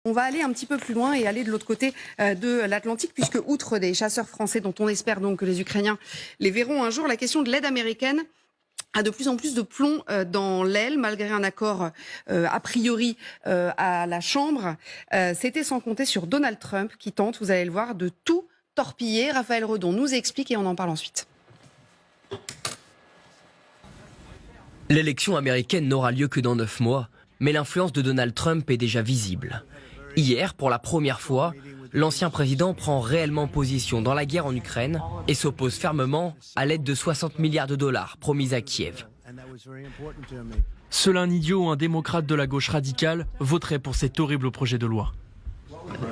On va aller un petit peu plus loin et aller de l'autre côté de l'Atlantique, puisque outre des chasseurs français dont on espère donc que les Ukrainiens les verront un jour, la question de l'aide américaine a de plus en plus de plomb dans l'aile, malgré un accord a priori à la Chambre. C'était sans compter sur Donald Trump qui tente, vous allez le voir, de tout torpiller. Raphaël Redon nous explique et on en parle ensuite. L'élection américaine n'aura lieu que dans 9 mois, mais l'influence de Donald Trump est déjà visible. Hier, pour la première fois, l'ancien président prend réellement position dans la guerre en Ukraine et s'oppose fermement à l'aide de 60 milliards de dollars promise à Kiev. Seul un idiot ou un démocrate de la gauche radicale voterait pour cet horrible projet de loi.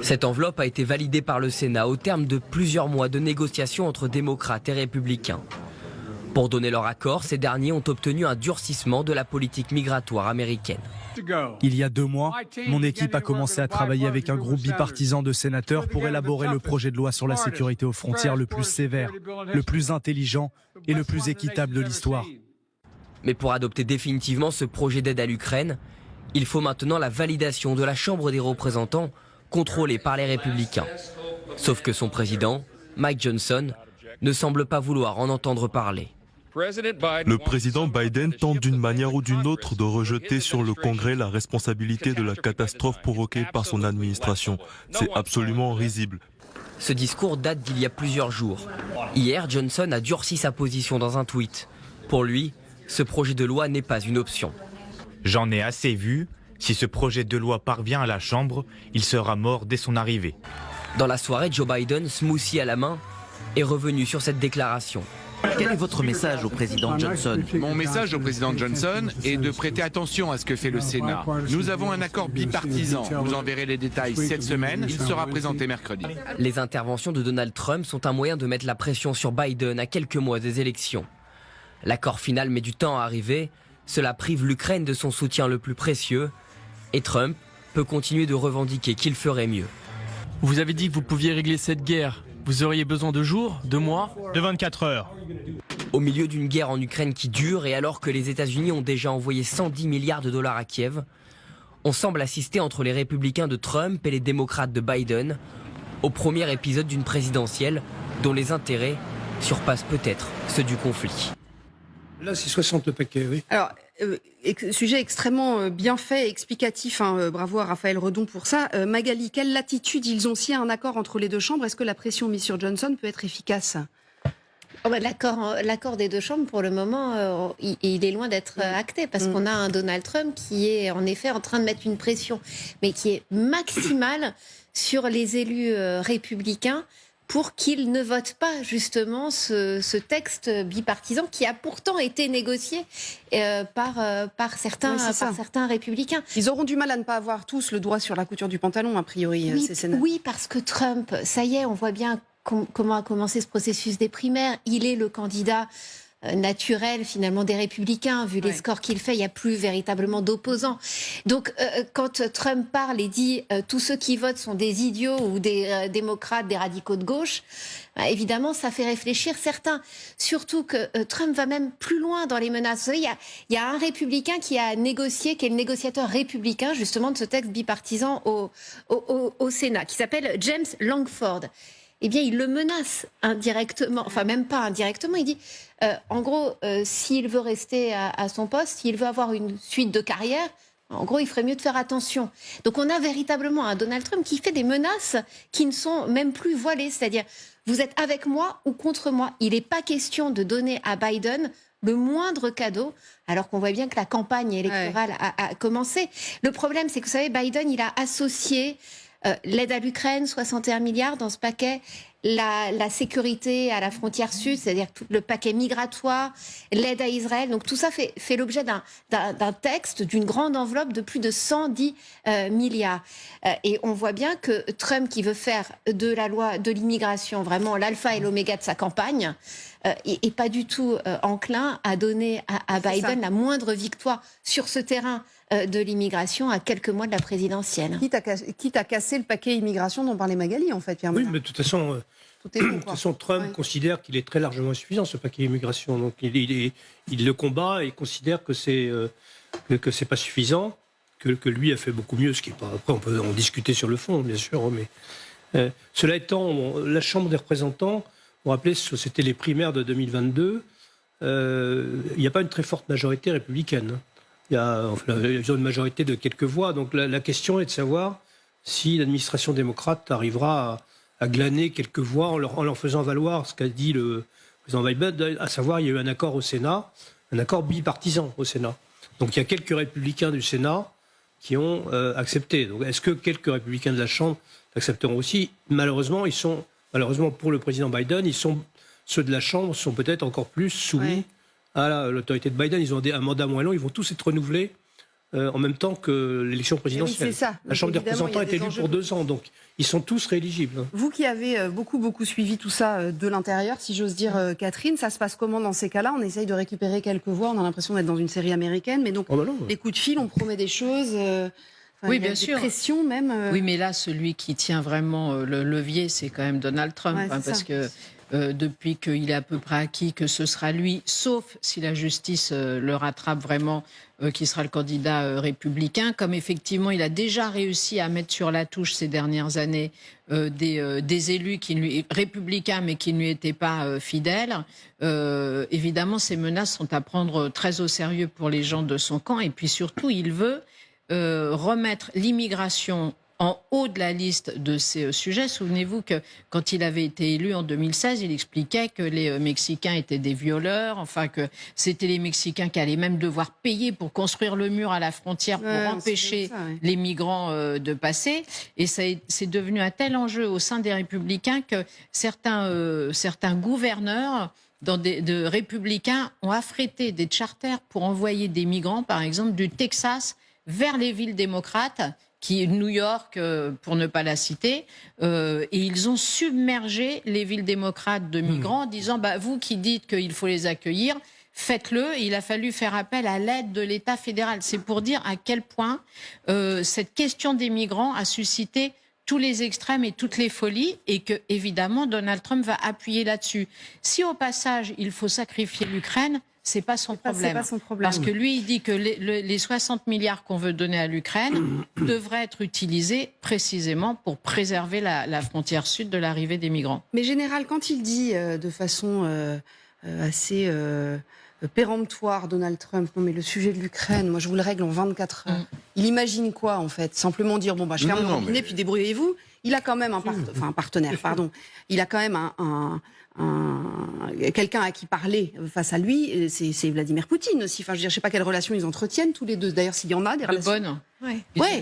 Cette enveloppe a été validée par le Sénat au terme de plusieurs mois de négociations entre démocrates et républicains. Pour donner leur accord, ces derniers ont obtenu un durcissement de la politique migratoire américaine. Il y a 2 mois, mon équipe a commencé à travailler avec un groupe bipartisan de sénateurs pour élaborer le projet de loi sur la sécurité aux frontières le plus sévère, le plus intelligent et le plus équitable de l'histoire. Mais pour adopter définitivement ce projet d'aide à l'Ukraine, il faut maintenant la validation de la Chambre des représentants, contrôlée par les républicains. Sauf que son président, Mike Johnson, ne semble pas vouloir en entendre parler. Le président Biden tente d'une manière ou d'une autre de rejeter sur le Congrès la responsabilité de la catastrophe provoquée par son administration. C'est absolument risible. Ce discours date d'il y a plusieurs jours. Hier, Johnson a durci sa position dans un tweet. Pour lui, ce projet de loi n'est pas une option. J'en ai assez vu. Si ce projet de loi parvient à la Chambre, il sera mort dès son arrivée. Dans la soirée, Joe Biden, smoothie à la main, est revenu sur cette déclaration. Quel est votre message au président Johnson? Mon message au président Johnson est de prêter attention à ce que fait le Sénat. Nous avons un accord bipartisan. Vous enverrez les détails cette semaine. Il sera présenté mercredi. Les interventions de Donald Trump sont un moyen de mettre la pression sur Biden à quelques mois des élections. L'accord final met du temps à arriver. Cela prive l'Ukraine de son soutien le plus précieux. Et Trump peut continuer de revendiquer qu'il ferait mieux. Vous avez dit que vous pouviez régler cette guerre. Vous auriez besoin de jours, de mois, de 24 heures. Au milieu d'une guerre en Ukraine qui dure et alors que les États-Unis ont déjà envoyé 110 milliards de dollars à Kiev, on semble assister entre les républicains de Trump et les démocrates de Biden au premier épisode d'une présidentielle dont les intérêts surpassent peut-être ceux du conflit. Là, c'est 60 le paquet, oui. Alors, sujet extrêmement bien fait, explicatif. Bravo à Raphaël Redon pour ça. Magali, quelle latitude ils ont s'il y a un accord entre les deux chambres? Est-ce que la pression mise sur Johnson peut être efficace? L'accord des deux chambres, pour le moment, il est loin d'être acté, parce qu'on a un Donald Trump qui est en effet en train de mettre une pression, mais qui est maximale sur les élus républicains, pour qu'ils ne votent pas justement ce texte bipartisan qui a pourtant été négocié par certains républicains. Ils auront du mal à ne pas avoir tous le doigt sur la couture du pantalon, a priori, ces sénateurs. Oui, parce que Trump, ça y est, on voit bien comment a commencé ce processus des primaires. Il est le candidat naturel finalement des républicains, vu les scores qu'il fait, il n'y a plus véritablement d'opposants. Donc quand Trump parle et dit tous ceux qui votent sont des idiots ou des démocrates, des radicaux de gauche, évidemment ça fait réfléchir certains. Surtout que Trump va même plus loin dans les menaces. Vous savez, il y a un républicain qui a négocié, qui est le négociateur républicain justement de ce texte bipartisan au Sénat, qui s'appelle James Langford. Eh bien, il le menace indirectement, enfin même pas indirectement, il dit, en gros, s'il veut rester à son poste, s'il veut avoir une suite de carrière, en gros, il ferait mieux de faire attention. Donc on a véritablement un Donald Trump qui fait des menaces qui ne sont même plus voilées, c'est-à-dire, vous êtes avec moi ou contre moi. Il n'est pas question de donner à Biden le moindre cadeau, alors qu'on voit bien que la campagne électorale a commencé. Le problème, c'est que, vous savez, Biden, il a associé l'aide à l'Ukraine, 61 milliards dans ce paquet, la sécurité à la frontière sud, c'est-à-dire tout le paquet migratoire, l'aide à Israël. Donc tout ça fait l'objet d'un texte, d'une grande enveloppe de plus de 110 milliards. Et on voit bien que Trump, qui veut faire de la loi de l'immigration vraiment l'alpha et l'oméga de sa campagne, est pas du tout enclin à donner à Biden la moindre victoire sur ce terrain de l'immigration à quelques mois de la présidentielle. Quitte à casser le paquet immigration dont parlait Magali, en fait, Pierre Oui, Moulin. mais de toute façon, Trump considère qu'il est très largement insuffisant, ce paquet immigration. Donc il le combat et considère que c'est pas suffisant, que lui a fait beaucoup mieux, ce qui est pas... Après, on peut en discuter sur le fond, bien sûr, mais cela étant, la Chambre des représentants, vous vous rappelez, c'était les primaires de 2022, il n'y a pas une très forte majorité républicaine. Ils ont une majorité de quelques voix, donc la question est de savoir si l'administration démocrate arrivera à glaner quelques voix en leur faisant valoir ce qu'a dit le président Biden, à savoir il y a eu un accord au Sénat, un accord bipartisan au Sénat. Donc il y a quelques républicains du Sénat qui ont accepté. Donc est-ce que quelques républicains de la Chambre accepteront aussi? Malheureusement, pour le président Biden, ceux de la Chambre sont peut-être encore plus soumis à l'autorité de Biden. Ils ont un mandat moins long, ils vont tous être renouvelés en même temps que l'élection présidentielle. Oui, c'est ça. La Chambre des représentants est élue pour 2 ans, donc ils sont tous rééligibles. Vous qui avez beaucoup suivi tout ça de l'intérieur, si j'ose dire, Catherine, ça se passe comment dans ces cas-là? On essaye de récupérer quelques voix, on a l'impression d'être dans une série américaine, mais donc les coups de fil, on promet des choses... oui, bien sûr. Pression même. Oui, mais là, celui qui tient vraiment le levier, c'est quand même Donald Trump, parce que depuis qu'il est à peu près acquis que ce sera lui, sauf si la justice le rattrape vraiment, qui sera le candidat républicain, comme effectivement il a déjà réussi à mettre sur la touche ces dernières années des élus républicains mais qui ne lui étaient pas fidèles. Évidemment, ces menaces sont à prendre très au sérieux pour les gens de son camp, et puis surtout, il veut remettre l'immigration en haut de la liste de ces sujets. Souvenez-vous que quand il avait été élu en 2016, il expliquait que les Mexicains étaient des violeurs, enfin que c'était les Mexicains qui allaient même devoir payer pour construire le mur à la frontière pour empêcher les migrants de passer. Et c'est devenu un tel enjeu au sein des Républicains que certains gouverneurs de républicains ont affrété des charters pour envoyer des migrants, par exemple, du Texas vers les villes démocrates, qui est New York, pour ne pas la citer, et ils ont submergé les villes démocrates de migrants en disant vous qui dites qu'il faut les accueillir, faites-le. Et il a fallu faire appel à l'aide de l'État fédéral. C'est pour dire à quel point cette question des migrants a suscité tous les extrêmes et toutes les folies, et que évidemment Donald Trump va appuyer là-dessus. Si au passage il faut sacrifier l'Ukraine, c'est pas son problème. Parce que lui, il dit que les 60 milliards qu'on veut donner à l'Ukraine devraient être utilisés précisément pour préserver la frontière sud de l'arrivée des migrants. Mais général, quand il dit de façon assez péremptoire, Donald Trump, non mais le sujet de l'Ukraine, moi je vous le règle en 24 heures. Il imagine quoi en fait? Simplement dire je ferme mon robinet puis débrouillez-vous. Il a quand même un partenaire, pardon. Il a quand même quelqu'un à qui parler face à lui, c'est Vladimir Poutine aussi. Enfin, je sais pas quelles relations ils entretiennent tous les deux. D'ailleurs, s'il y en a des relations bonnes.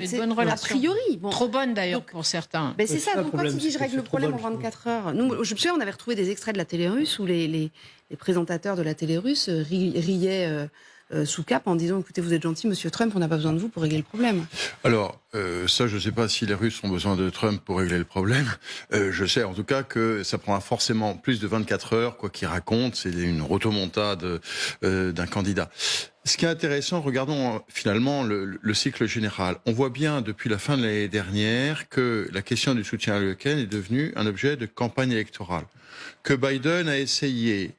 C'est bonnes relations. A priori, trop bonnes d'ailleurs pour certains. C'est ça. Donc quand il dit je règle le problème en 24 heures, nous, je me souviens, on avait retrouvé des extraits de la télé russe où les présentateurs de la télé russe riaient sous cap en disant écoutez, vous êtes gentil, Monsieur Trump, on n'a pas besoin de vous pour régler le problème. Alors, ça, je ne sais pas si les Russes ont besoin de Trump pour régler le problème. Je sais en tout cas que ça prendra forcément plus de 24 heures, quoi qu'il raconte. C'est une rotomontade d'un candidat. Ce qui est intéressant, regardons finalement le cycle général. On voit bien depuis la fin de l'année dernière que la question du soutien à l'Ukraine est devenue un objet de campagne électorale. Que Biden a essayé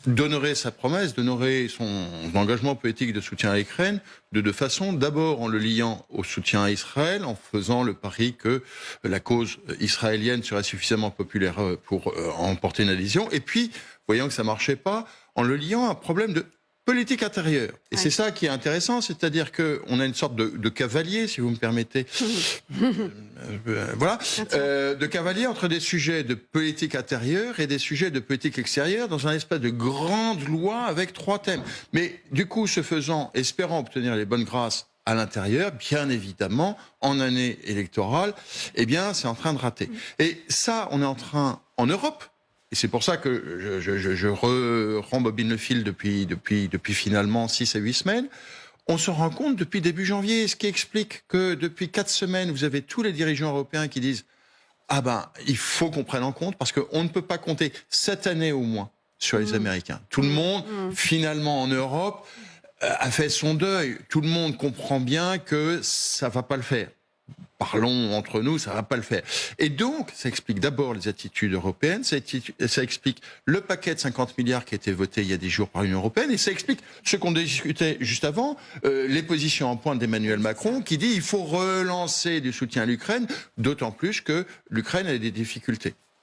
d'honorer sa promesse, d'honorer son engagement politique de soutien à l'Ukraine, de deux façons. D'abord en le liant au soutien à Israël, en faisant le pari que la cause israélienne serait suffisamment populaire pour emporter une adhésion. Et puis, voyant que ça marchait pas, en le liant à un problème de politique intérieure. Et c'est ça qui est intéressant, c'est-à-dire qu'on a une sorte de cavalier, si vous me permettez, de cavalier entre des sujets de politique intérieure et des sujets de politique extérieure dans un espèce de grande loi avec 3 thèmes. Mais du coup, ce faisant, espérant obtenir les bonnes grâces à l'intérieur, bien évidemment, en année électorale, eh bien, c'est en train de rater. Et ça, on est en train, en Europe, et c'est pour ça que je rembobine le fil depuis finalement 6 à 8 semaines. On se rend compte depuis début janvier, ce qui explique que depuis 4 semaines, vous avez tous les dirigeants européens qui disent « Ah il faut qu'on prenne en compte parce qu'on ne peut pas compter cette année au moins sur les Américains. » Tout le monde, finalement en Europe, a fait son deuil. Tout le monde comprend bien que ça ne va pas le faire. parlons entre nous, ça va pas le faire. Et donc, ça explique d'abord les attitudes européennes, ça explique le paquet de 50 milliards qui a été voté il y a 10 jours par l'Union européenne, et ça explique ce qu'on discutait juste avant, les positions en pointe d'Emmanuel Macron, qui dit il faut relancer du soutien à l'Ukraine, d'autant plus que l'Ukraine a des difficultés.